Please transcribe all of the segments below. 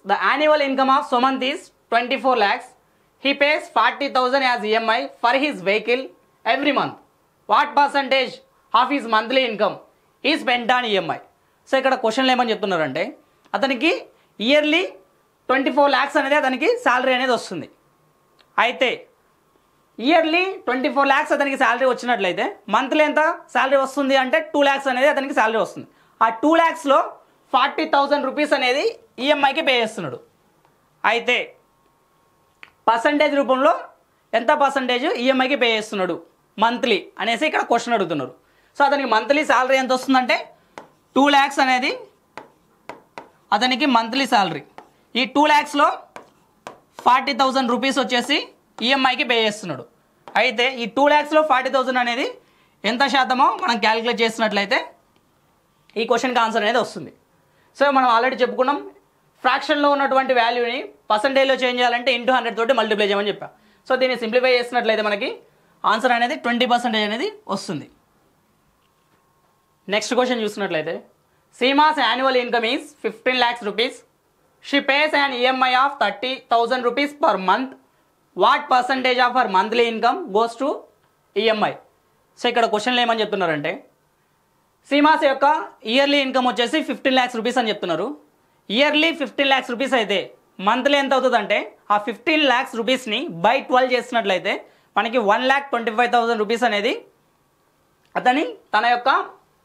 the annual income of Sumant is 24 lakhs. He pays 40,000 as EMI for his vehicle every month. What percentage of his monthly income is spent on EMI? So ఇక్కడ క్వశ్చన్లు ఏమని చెప్తున్నారంటే అతనికి yearly 24 lakhs అనేది అతనికి salary అనేది వస్తుంది. అయితే ఇయర్లీ 24 lakhs అతనికి శాలరీ వచ్చినట్లయితే మంత్లీ ఎంత శాలరీ వస్తుంది అంటే 2 lakhs అనేది అతనికి శాలరీ వస్తుంది. ఆ 2 lakhsలో 40,000 రూపీస్ అనేది ఈఎంఐకి పే చేస్తున్నాడు. అయితే పర్సంటేజ్ రూపంలో ఎంత పర్సంటేజ్ ఈఎంఐకి పే చేస్తున్నాడు మంత్లీ అనేసి ఇక్కడ క్వశ్చన్ అడుగుతున్నారు. సో అతనికి మంత్లీ శాలరీ ఎంత వస్తుందంటే 2 lakhs అనేది అతనికి మంత్లీ శాలరీ. ఈ 2 lakhsలో 40,000 రూపీస్ వచ్చేసి ఈఎంఐకి పే చేస్తున్నాడు. అయితే ఈ 2 lakhsలో 40,000 అనేది ఎంత శాతమో మనం క్యాలిక్యులేట్ చేసినట్లయితే ఈ క్వశ్చన్కి ఆన్సర్ అనేది వస్తుంది. సో మనం ఆల్రెడీ చెప్పుకున్నాం, ఫ్రాక్షన్లో ఉన్నటువంటి వాల్యూని పర్సంటేజ్లో చేంజ్ చేయాలంటే ఇంటూ 100 తోటి మల్టిప్లై చేయమని చెప్పాం. సో దీన్ని సింప్లిఫై చేసినట్లయితే మనకి ఆన్సర్ అనేది 20% అనేది వస్తుంది. నెక్స్ట్ క్వశ్చన్ చూసినట్లయితే Seema's annual income is 15 lakhs rupees. She pays an EMI of 30,000 rupees per month. What percentage of her monthly income goes to EMI? So ఇక్కడ క్వశ్చన్లు ఏమని చెప్తున్నారంటే సీమాస్ యొక్క ఇయర్లీ ఇన్కమ్ వచ్చేసి 15 lakhs rupees అని చెప్తున్నారు. ఇయర్లీ 15 lakhs rupees అయితే monthly ఎంత అవుతుందంటే ఆ 15 lakhs rupeesని బై 12 చేసినట్లయితే మనకి 1,25,000 rupees అనేది తన యొక్క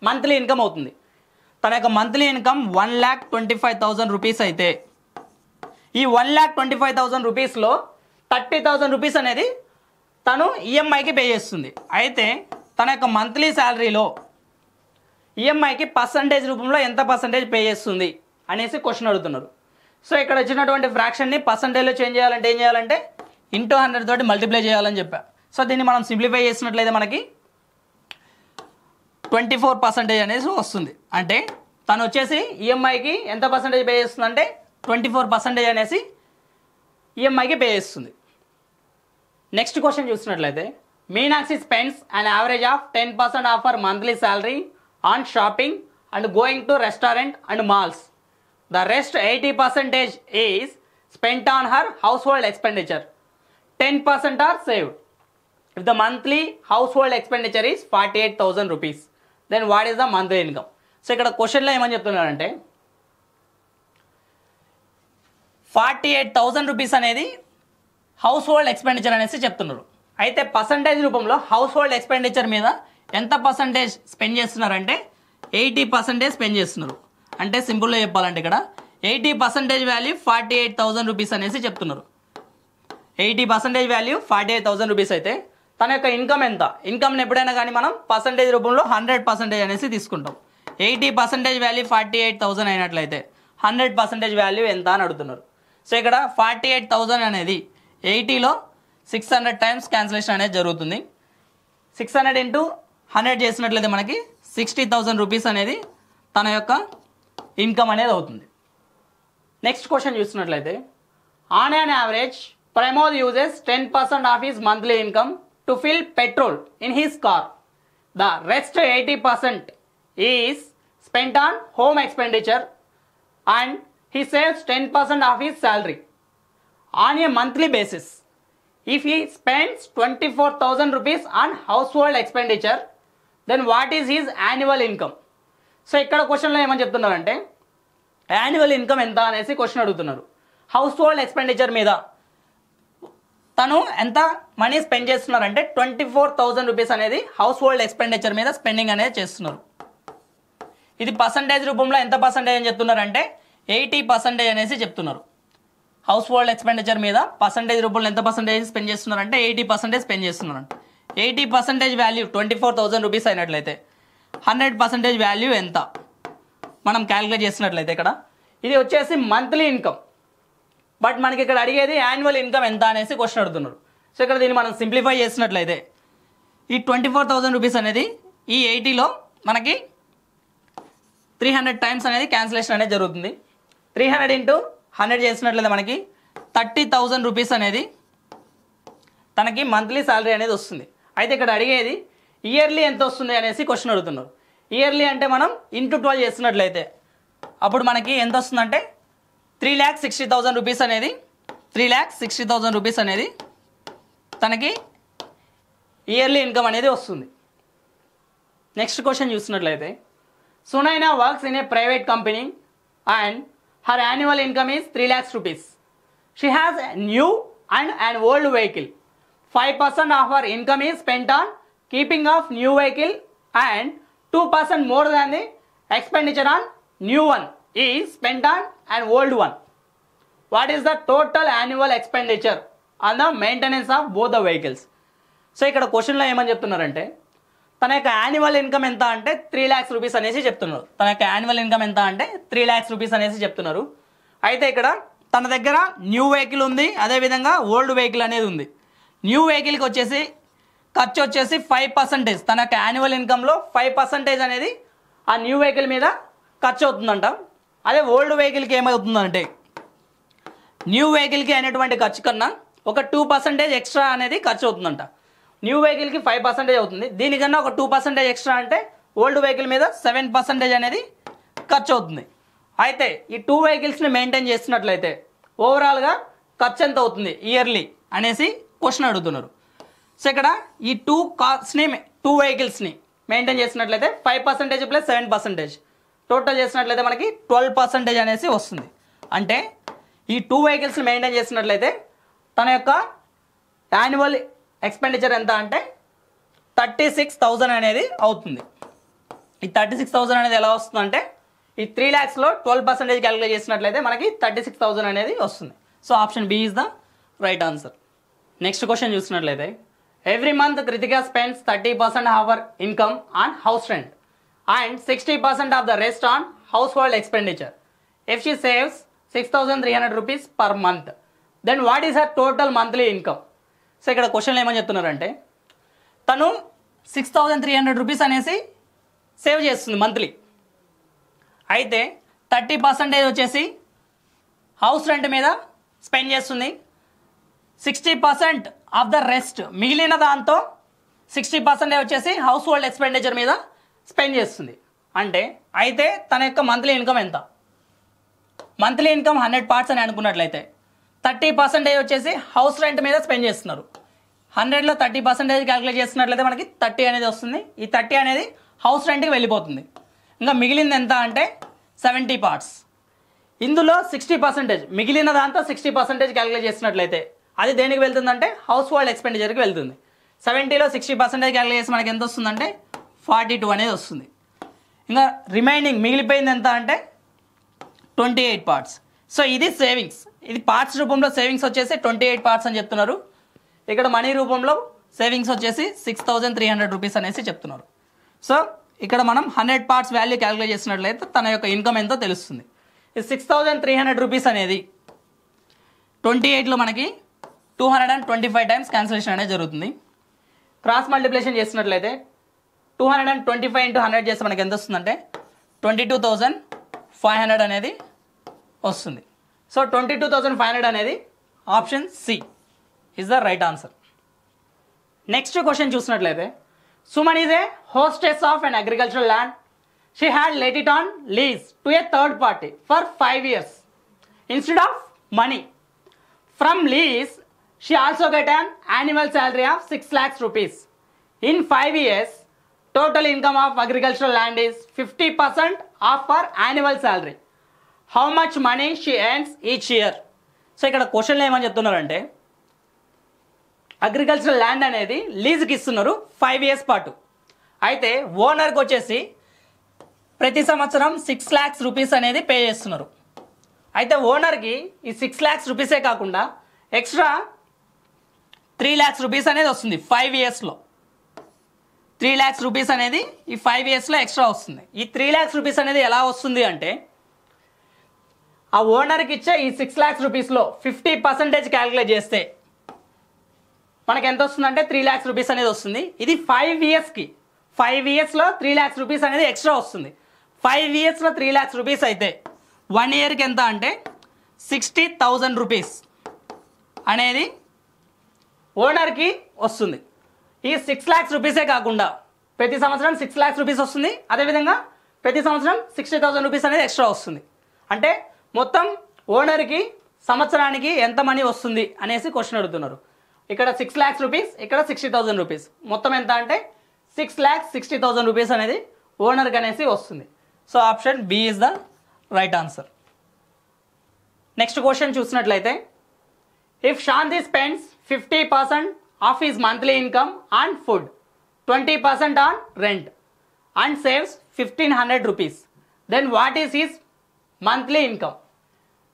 మంత్లీ ఇన్కమ్ అవుతుంది. తన యొక్క మంత్లీ ఇన్కమ్ 1,25,000 rupees అయితే ఈ 1,25,000 rupeesలో 30,000 rupees అనేది తను ఈఎంఐకి పే చేస్తుంది. అయితే తన యొక్క మంత్లీ శాలరీలో ఈఎంఐకి పర్సంటేజ్ రూపంలో ఎంత పర్సంటేజ్ పే చేస్తుంది అనేసి క్వశ్చన్ అడుగుతున్నారు. సో ఇక్కడ వచ్చినటువంటి ఫ్రాక్షన్ని పర్సంటేజ్లో చేంజ్ చేయాలంటే ఏం చేయాలంటే ఇంటూ 100 తోటి మల్టిప్లై చేయాలని చెప్పా. సో దీన్ని మనం సింప్లిఫై చేసినట్లయితే మనకి 24% అనేది వస్తుంది. అంటే తను వచ్చేసి ఈఎంఐకి ఎంత పర్సంటేజ్ పే చేస్తుందంటే 24% అనేసి ఈఎంఐకి పే చేస్తుంది. నెక్స్ట్ క్వశ్చన్ చూసినట్లయితే Meenakshi spends an average of 10% of her monthly salary on shopping and going to restaurant and malls. The rest 80% is spent on her household expenditure. 10% are saved. If the monthly household expenditure is 48,000 rupees, then what is the monthly income? So ఇక్కడ క్వశ్చన్లో ఏమని చెప్తున్నారంటే 48,000 rupees అనేది house hold expenditure అనేసి చెప్తున్నారు. అయితే percentage రూపంలో house hold expenditure మీద ఎంత పర్సంటేజ్ స్పెండ్ చేస్తున్నారంటే 80% స్పెండ్ చేస్తున్నారు. అంటే సింపుల్గా చెప్పాలంటే ఇక్కడ 80% వాల్యూ 48,000 rupees అనేసి చెప్తున్నారు. 80% వాల్యూ 48,000 rupees అయితే తన యొక్క ఇన్కమ్ ఎంత? ఇన్కమ్ని ఎప్పుడైనా కానీ మనం పర్సంటేజ్ రూపంలో 100% అనేసి తీసుకుంటాం. 80% వాల్యూ 48,000 అయినట్లయితే 100% వాల్యూ ఎంత అని అడుగుతున్నారు. సో ఇక్కడ 48,000 అనేది 80లో 600 టైమ్స్ క్యాన్సిలేషన్ అనేది జరుగుతుంది. 600 ఇంటూ 100 చేసినట్లయితే మనకి 60,000 rupees అనేది తన యొక్క ఇన్కమ్ అనేది అవుతుంది. నెక్స్ట్ క్వశ్చన్ చూసినట్లయితే on an average Pramod uses 10% of his monthly income to fill petrol in his car. The rest 80% is spent on home expenditure and he saves 10% of his salary on a monthly basis. If he spends 24,000 rupees on household expenditure, then what is his annual income? So ఇక్కడ క్వశ్చన్లో ఏమని చెప్తున్నారంటే annual income ఎంత అనేసి question అడుగుతున్నారు. House hold expenditure మీద తను ఎంత మనీ స్పెండ్ చేస్తున్నారంటే 24,000 rupees అనేది హౌస్ హోల్డ్ ఎక్స్పెండిచర్ మీద స్పెండింగ్ అనేది చేస్తున్నారు. ఇది పర్సంటేజ్ రూపంలో ఎంత పర్సంటేజ్ అని చెప్తున్నారంటే 80% అనేసి చెప్తున్నారు. హౌస్ హోల్డ్ ఎక్స్పెండిచర్ మీద పర్సంటేజ్ రూపంలో ఎంత పర్సంటేజ్ స్పెండ్ చేస్తున్నారంటే 80% స్పెండ్ చేస్తున్నారంట. 80% వాల్యూ 24,000 rupees అయినట్లయితే 100% వాల్యూ ఎంత మనం క్యాలిక్యులేట్ చేసినట్లయితే ఇక్కడ ఇది వచ్చేసి మంత్లీ ఇన్కమ్. బట్ మనకి ఇక్కడ అడిగేది యాన్యువల్ ఇన్కమ్ ఎంత అనేసి క్వశ్చన్ అడుగుతున్నారు. సో ఇక్కడ దీన్ని మనం సింప్లిఫై చేసినట్లయితే ఈ 24,000 rupees అనేది ఈ 80లో మనకి 300 టైమ్స్ అనేది క్యాన్సిలేషన్ అనేది జరుగుతుంది. 300 ఇంటూ 100 చేసినట్లయితే మనకి 30,000 rupees అనేది తనకి మంత్లీ శాలరీ అనేది వస్తుంది. అయితే ఇక్కడ అడిగేది ఇయర్లీ ఎంత వస్తుంది అనేసి క్వశ్చన్ అడుగుతున్నారు. ఇయర్లీ అంటే మనం ఇంటూ 12 చేసినట్లయితే అప్పుడు మనకి ఎంత వస్తుందంటే 3,60,000 రూపీస్ అనేది 3,60,000 రూపీస్ అనేది తనకి ఇయర్లీ ఇన్కమ్ అనేది వస్తుంది. నెక్స్ట్ క్వశ్చన్ చూసినట్లయితే Sunaina works in a private company and her annual income is 3 lakhs rupees. She has a new and an old vehicle. 5% of her income is spent on keeping of new vehicle and 2% more than the expenditure on new one is spent on an old one. What is the total annual expenditure on the maintenance of both the vehicles? So ఇక్కడ క్వశ్చన్లో ఏమని చెప్తున్నారంటే తన యొక్క annual income ఎంత అంటే 3 lakhs rupees అనేసి చెప్తున్నారు. తన యొక్క యాన్యువల్ ఇన్కమ్ ఎంత అంటే 3 lakhs rupees అనేసి చెప్తున్నారు. అయితే ఇక్కడ తన దగ్గర న్యూ వెహికల్ ఉంది, అదేవిధంగా ఓల్డ్ వెహికల్ అనేది ఉంది. న్యూ వెహికల్కి వచ్చేసి ఖర్చు వచ్చేసి 5%. తన యొక్క యాన్యువల్ ఇన్కంలో 5% అనేది ఆ న్యూ వెహికల్ మీద ఖర్చు అవుతుందంట. అదే ఓల్డ్ వెహికల్కి ఏమవుతుందంటే న్యూ వెహికల్కి అయినటువంటి ఖర్చు కన్నా ఒక 2% ఎక్స్ట్రా అనేది ఖర్చు అవుతుందంట. న్యూ వెహికల్కి 5% అవుతుంది, దీనికన్నా ఒక 2% ఎక్స్ట్రా అంటే ఓల్డ్ వెహికల్ మీద 7% అనేది ఖర్చు అవుతుంది. అయితే ఈ 2 వెహికల్స్ని మెయింటైన్ చేస్తున్నట్లయితే ఓవరాల్గా ఖర్చు ఎంత అవుతుంది ఇయర్లీ అనేసి క్వశ్చన్ అడుగుతున్నారు. సో ఇక్కడ ఈ 2 వెహికల్స్ని మెయింటైన్ చేసినట్లయితే 5% ప్లస్ 7% టోటల్ చేసినట్లయితే మనకి 12% అనేసి వస్తుంది. అంటే ఈ 2 వెహికల్స్ని మెయింటైన్ చేసినట్లయితే తన యొక్క యాన్యువల్ ఎక్స్పెండిచర్ ఎంత అంటే 36,000 అనేది అవుతుంది. ఈ 36,000 అనేది ఎలా వస్తుంది అంటే ఈ 3 lakhsలో 12% క్యాలిక్యులేట్ చేసినట్లయితే మనకి 36,000 అనేది వస్తుంది. So option B is the right answer. Next question చూసినట్లయితే every month Krithika spends 30% of our income on house rent and 60% of the rest on household expenditure. If she saves 6,300 rupees per month, then what is her total monthly income? So ఇక్కడ క్వశ్చన్లో ఏమని చెప్తున్నారంటే తను 6,300 rupees అనేసి save చేస్తుంది monthly. అయితే 30% వచ్చేసి house rent మీద స్పెండ్ చేస్తుంది, 60% ఆఫ్ ద రెస్ట్ మిగిలిన దాంతో 60% వచ్చేసి హౌస్ హోల్డ్ ఎక్స్పెండిచర్ మీద స్పెండ్ చేస్తుంది. అంటే అయితే తన యొక్క మంత్లీ ఇన్కమ్ ఎంత? మంత్లీ ఇన్కమ్ 100 parts అని అనుకున్నట్లయితే 30% వచ్చేసి హౌస్ రెంట్ మీద స్పెండ్ చేస్తున్నారు. 100లో 30% క్యాలిక్యులేట్ చేస్తున్నట్లయితే మనకి 30 అనేది వస్తుంది. ఈ 30 అనేది హౌస్ రెంట్కి వెళ్ళిపోతుంది. ఇంకా మిగిలింది ఎంత అంటే 70 parts. ఇందులో 60% మిగిలిన దాంతో 60% క్యాలిక్యులేట్ చేసినట్లయితే అది దేనికి వెళ్తుందంటే హౌస్ హోల్డ్ ఎక్స్పెండిచర్కి వెళ్తుంది. 70లో 60% క్యాలిక్యులేట్ చేసి మనకి ఎంత వస్తుందంటే 42 అనేది వస్తుంది. ఇంకా రిమైనింగ్ మిగిలిపోయింది ఎంత అంటే 28 parts. సో ఇది సేవింగ్స్, ఇది పార్ట్స్ రూపంలో సేవింగ్స్ వచ్చేసి 28 parts అని చెప్తున్నారు. ఇక్కడ మనీ రూపంలో సేవింగ్స్ వచ్చేసి 6,300 rupees అనేసి చెప్తున్నారు. సో ఇక్కడ మనం 100 parts వాల్యూ క్యాలిక్యులేట్ చేసినట్లయితే తన యొక్క ఇన్కమ్ ఎంతో తెలుస్తుంది. ఈ 6,300 rupees అనేది 28లో మనకి 225 times క్యాన్సిలేషన్ అనేది జరుగుతుంది. క్రాస్ మల్టిప్లికేషన్ చేసినట్లయితే 225 into 100 చేస్తే మనకి ఎంత వస్తుందంటే 22,500 అనేది వస్తుంది. సో 22,500 అనేది option C is the right answer. Next question చూసినట్లయితే Suman is a hostess of an agricultural land. She had let it on lease to a third party for 5 years instead of money. From lease she also get an annual salary of 6 lakhs rupees. In 5 years, total income of agricultural land is 50% of her annual salary. How much money she earns each year? So ఇక్కడ క్వశ్చన్లో ఏమని చెప్తున్నారంటే agricultural land అనేది లీజుకి ఇస్తున్నారు 5 years పాటు. అయితే ఓనర్కి వచ్చేసి ప్రతి సంవత్సరం 6 lakhs rupees అనేది పే చేస్తున్నారు. అయితే ఓనర్కి ఈ 6 lakhs rupees కాకుండా ఎక్స్ట్రా 3 lakhs rupees అనేది వస్తుంది 5 yearsలో. 3 lakhs rupees అనేది ఈ 5 yearsలో ఎక్స్ట్రా వస్తుంది. ఈ 3 lakhs rupees అనేది ఎలా వస్తుంది అంటే ఆ ఓనర్కి ఇచ్చే ఈ 6 lakhs rupeesలో 50% క్యాలిక్యులేట్ చేస్తే మనకి ఎంత వస్తుందంటే 3 lakhs rupees అనేది వస్తుంది. ఇది 5 yearsకి 5 yearsలో 3 lakhs rupees అనేది ఎక్స్ట్రా వస్తుంది. 5 yearsలో 3 lakhs rupees అయితే 1 yearకి ఎంత అంటే 60,000 rupees అనేది ఓనర్కి వస్తుంది. ఈ 6 lakhs rupees కాకుండా ప్రతి సంవత్సరం 6 lakhs rupees వస్తుంది. అదేవిధంగా ప్రతి సంవత్సరం 60,000 rupees అనేది ఎక్స్ట్రా వస్తుంది. అంటే మొత్తం ఓనర్కి సంవత్సరానికి ఎంత మనీ వస్తుంది అనేసి క్వశ్చన్ అడుగుతున్నారు. ఇక్కడ 6 lakhs రూపీస్, ఇక్కడ 60,000 రూపీస్, మొత్తం ఎంత అంటే 6,60,000 రూపీస్ అనేది ఓనర్కి అనేసి వస్తుంది. So option B is the right answer. Next question చూసినట్లయితే, if Shanti spends 50% of his monthly income on food, 20% on rent and saves 1,500 rupees, then what is his monthly income?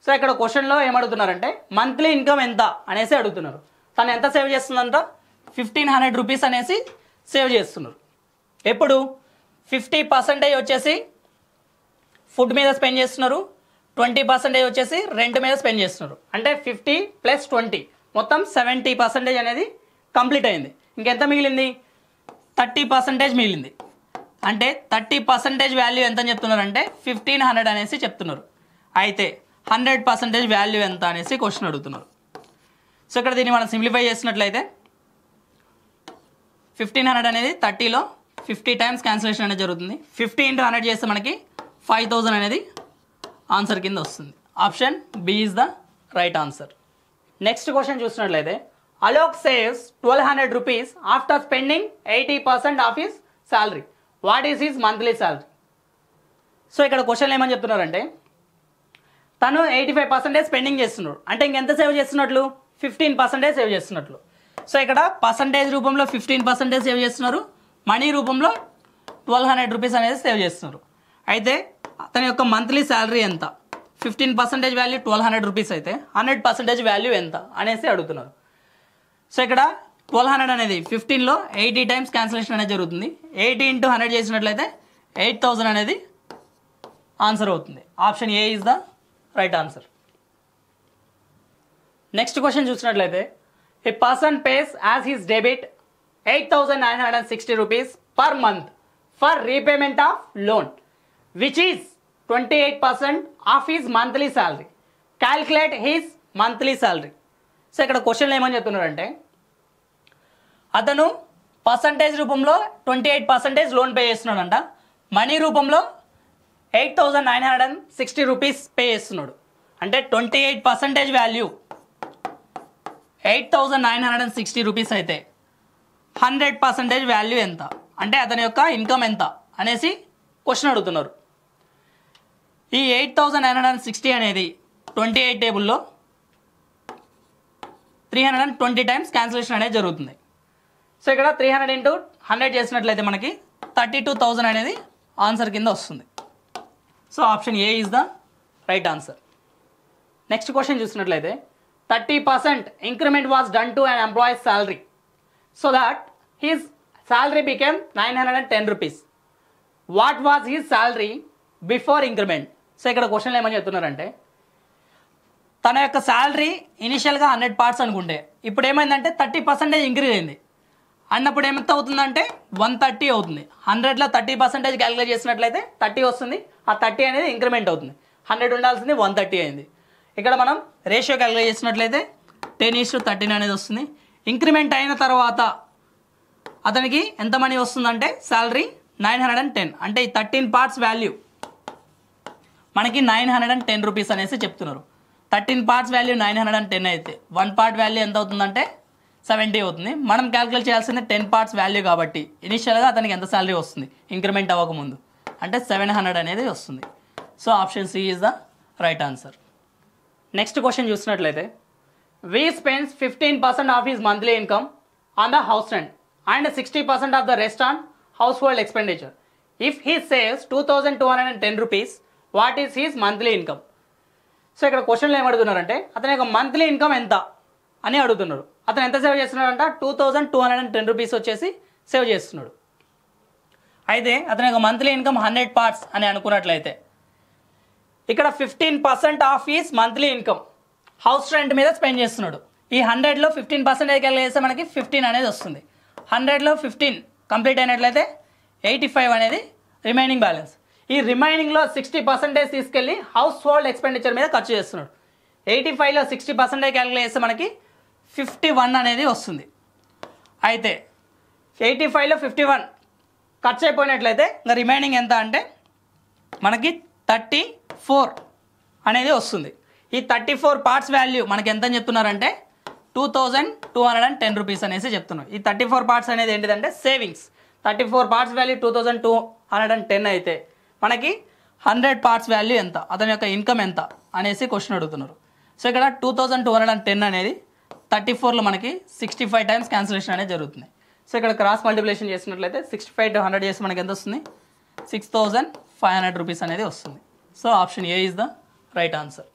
So ఇక్కడ క్వశ్చన్లో ఏమడుగుతున్నారంటే మంత్లీ ఇన్కమ్ ఎంత అనేసి అడుగుతున్నారు. తను ఎంత save చేస్తుందంట? 1,500 rupees అనేసి సేవ్ చేస్తున్నారు. ఎప్పుడు 50% వచ్చేసి ఫుడ్ మీద స్పెండ్ చేస్తున్నారు, 20% వచ్చేసి రెంట్ మీద స్పెండ్ చేస్తున్నారు. అంటే 50 + 20 మొత్తం 70% అనేది కంప్లీట్ అయింది. ఇంకెంత మిగిలింది? 30% మిగిలింది. అంటే 30% వాల్యూ ఎంత అని చెప్తున్నారంటే 1,500 అనేసి చెప్తున్నారు. అయితే 100% వాల్యూ ఎంత అనేసి క్వశ్చన్ అడుగుతున్నారు. సో ఇక్కడ దీన్ని మనం సింప్లిఫై చేసినట్లయితే 1,500 అనేది 30లో 50 టైమ్స్ క్యాన్సిలేషన్ అనేది జరుగుతుంది. 50 × 100 చేస్తే మనకి 5,000 అనేది ఆన్సర్ కింద వస్తుంది. Option B is the right answer. Next question చూసినట్లయితే, Alok saves 1,200 rupees after spending 80% of his salary, what is his monthly salary? So ఇక్కడ క్వశ్చన్ ఏమని చెప్తున్నారంటే తను 85% స్పెండింగ్ చేస్తున్నాడు. అంటే ఇంకెంత సేవ్ చేస్తున్నట్లు? 15% సేవ్ చేస్తున్నట్లు. సో ఇక్కడ పర్సంటేజ్ రూపంలో 15% సేవ్ చేస్తున్నారు, మనీ రూపంలో 1,200 రూపీస్ అనేది సేవ్ చేస్తున్నారు. అయితే అతని యొక్క మంత్లీ శాలరీ ఎంత? 15% వాల్యూ 1,200 రూపీస్ అయితే 100% వాల్యూ ఎంత అనేసి అడుగుతున్నారు. సో ఇక్కడ 1,200 అనేది 15లో 80 టైమ్స్ క్యాన్సిలేషన్ అనేది జరుగుతుంది. 80 × 100 చేసినట్లయితే 8,000 అనేది ఆన్సర్ అవుతుంది. Option A is the right answer. Next question చూసినట్లయితే, a person pays as his debit 8,960 rupees per month for repayment of loan which is 28% of his monthly salary, calculate his monthly salary. So ఇక్కడ క్వశ్చన్లో ఏమని చెప్తున్నారంటే అతను percentage రూపంలో 28% loan pay చేస్తున్నాడంట, money రూపంలో 8,960 rupees pay చేస్తున్నాడు. అంటే 28% వాల్యూ 8,960 రూపీస్ అయితే 100% వాల్యూ ఎంత, అంటే అతని యొక్క ఇన్కమ్ ఎంత అనేసి క్వశ్చన్ అడుగుతున్నారు. ఈ 8,960 అనేది 28 టేబుల్లో 320 టైమ్స్ క్యాన్సిలేషన్ అనేది జరుగుతుంది. సో ఇక్కడ 300 × 100 చేసినట్లయితే మనకి 32,000 అనేది ఆన్సర్ కింద వస్తుంది. So option A is the right answer. Next question చూసినట్లయితే, 30% increment was done to an employees salary so that his salary became 910 rupees. What was his salary before increment? So ఇక్కడ క్వశ్చన్లో ఏమని చెప్తున్నారంటే తన యొక్క శాలరీ ఇనిషియల్గా 100 పార్ట్స్ అనుకుంటే ఇప్పుడు ఏమైందంటే 30% ఇంక్రీజ్ అయింది. అన్నప్పుడు ఏమంత అవుతుందంటే 130 అవుతుంది. 100లో 30% క్యాలిక్యులేట్ చేసినట్లయితే 30 వస్తుంది. ఆ 30 అనేది ఇంక్రిమెంట్ అవుతుంది. 100 ఉండాల్సింది 130 అయింది. ఇక్కడ మనం రేషియో క్యాలిక్యులేట్ చేసినట్లయితే 10:13 అనేది వస్తుంది. ఇంక్రిమెంట్ అయిన తర్వాత అతనికి ఎంత మనీ వస్తుందంటే శాలరీ 910, అంటే ఈ 13 పార్ట్స్ వాల్యూ మనకి 910 రూపీస్ అనేసి చెప్తున్నారు. 13 పార్ట్స్ వాల్యూ 910 అయితే 1 పార్ట్ వాల్యూ ఎంత అవుతుందంటే 70 అవుతుంది. మనం క్యాలిక్యులేట్ చేయాల్సింది 10 పార్ట్స్ వాల్యూ కాబట్టి ఇనిషియల్గా అతనికి ఎంత శాలరీ వస్తుంది ఇంక్రిమెంట్ అవ్వకముందు అంటే 700 అనేది వస్తుంది. So option C is the right answer. Next question చూసినట్లయితే, V spends 15% of his monthly income on the house rent and 60% of the rest on household expenditure. If he saves 2,210 rupees, what is his monthly income? So ఇక్కడ క్వశ్చన్లో ఏమడుగుతున్నారంటే అతని యొక్క monthly income ఎంత అని అడుగుతున్నారు. అతను ఎంత సేవ్ చేస్తున్నాడంట? 2,210 రూపీస్ వచ్చేసి సేవ్ చేస్తున్నాడు. అయితే అతని యొక్క మంత్లీ ఇన్కమ్ 100 పార్ట్స్ అని అనుకున్నట్లయితే ఇక్కడ 15% of is monthly income house rent మీద స్పెండ్ చేస్తున్నాడు. ఈ 100లో 15% క్యాలిక్యులేట్ చేస్తే మనకి 15 అనేది వస్తుంది. 100లో 15 కంప్లీట్ అయినట్లయితే 85 అనేది రిమైనింగ్ బ్యాలెన్స్. ఈ రిమైనింగ్లో 60% తీసుకెళ్ళి హౌస్ హోల్డ్ ఎక్స్పెండిచర్ మీద ఖర్చు చేస్తున్నాడు. 85లో 60% క్యాలిక్యులేట్ చేస్తే మనకి 51 అనేది వస్తుంది. అయితే 85లో 51 ఖర్చు అయిపోయినట్లయితే ఇంకా రిమైనింగ్ ఎంత అంటే మనకి 34 అనేది వస్తుంది. ఈ 34 పార్ట్స్ వాల్యూ మనకి ఎంత అని చెప్తున్నారంటే 2210 రూపీస్ అనేసి చెప్తున్నారు. ఈ 34 పార్ట్స్ అనేది ఏంటిదంటే సేవింగ్స్. 34 పార్ట్స్ వాల్యూ 2210 అయితే మనకి 100 పార్ట్స్ వాల్యూ ఎంత, అతని యొక్క ఇన్కమ్ ఎంత అనేసి క్వశ్చన్ అడుగుతున్నారు. సో ఇక్కడ 2210 అనేది 34లో మనకి 65 టైమ్స్ క్యాన్సిలేషన్ అనేది జరుగుతుంది. సో ఇక్కడ క్రాస్ మల్టిప్లికేషన్ చేసినట్లయితే 65 to 100 చేసి మనకి ఎంత వస్తుంది, 6500 రూపీస్ అనేది వస్తుంది. So option A is the right answer.